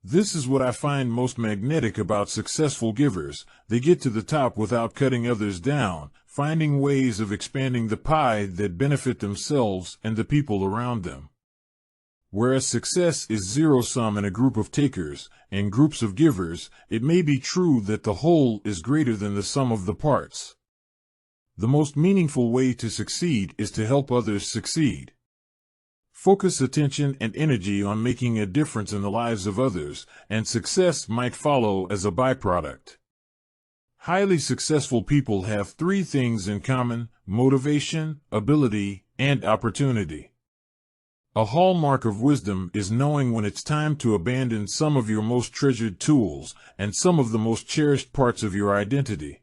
This is what I find most magnetic about successful givers. They get to the top without cutting others down, finding ways of expanding the pie that benefit themselves and the people around them. Whereas success is zero-sum in a group of takers and groups of givers, it may be true that the whole is greater than the sum of the parts. The most meaningful way to succeed is to help others succeed. Focus attention and energy on making a difference in the lives of others, and success might follow as a byproduct. Highly successful people have three things in common: motivation, ability, and opportunity. A hallmark of wisdom is knowing when it's time to abandon some of your most treasured tools and some of the most cherished parts of your identity.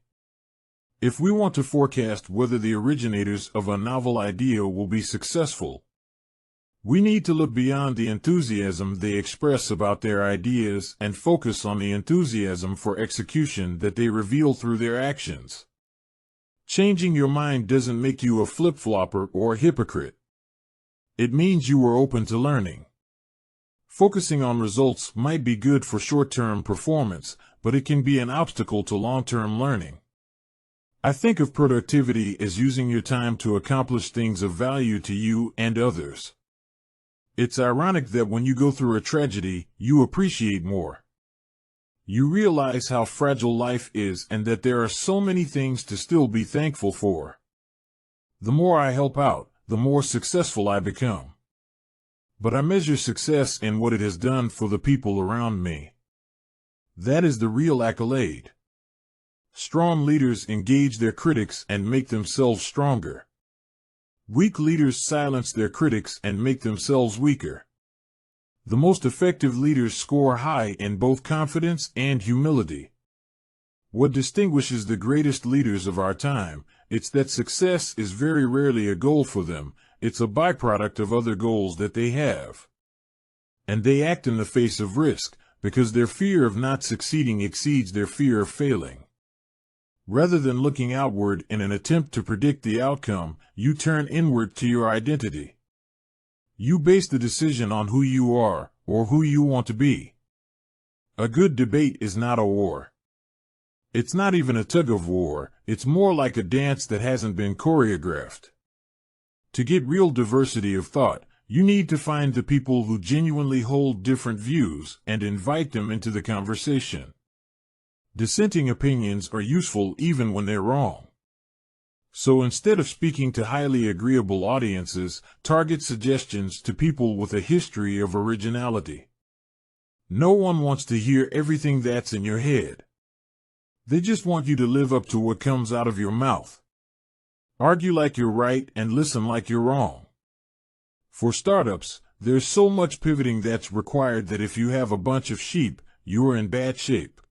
If we want to forecast whether the originators of a novel idea will be successful, we need to look beyond the enthusiasm they express about their ideas and focus on the enthusiasm for execution that they reveal through their actions. Changing your mind doesn't make you a flip-flopper or a hypocrite. It means you are open to learning. Focusing on results might be good for short-term performance, but it can be an obstacle to long-term learning. I think of productivity as using your time to accomplish things of value to you and others. It's ironic that when you go through a tragedy, you appreciate more. You realize how fragile life is and that there are so many things to still be thankful for. The more I help out, the more successful I become. But I measure success in what it has done for the people around me. That is the real accolade. Strong leaders engage their critics and make themselves stronger. Weak leaders silence their critics and make themselves weaker. The most effective leaders score high in both confidence and humility. What distinguishes the greatest leaders of our time, it's that success is very rarely a goal for them, it's a byproduct of other goals that they have. And they act in the face of risk, because their fear of not succeeding exceeds their fear of failing. Rather than looking outward in an attempt to predict the outcome, you turn inward to your identity. You base the decision on who you are, or who you want to be. A good debate is not a war. It's not even a tug-of-war, it's more like a dance that hasn't been choreographed. To get real diversity of thought, you need to find the people who genuinely hold different views and invite them into the conversation. Dissenting opinions are useful even when they're wrong. So instead of speaking to highly agreeable audiences, target suggestions to people with a history of originality. No one wants to hear everything that's in your head. They just want you to live up to what comes out of your mouth. Argue like you're right and listen like you're wrong. For startups, there's so much pivoting that's required that if you have a bunch of sheep, you're in bad shape.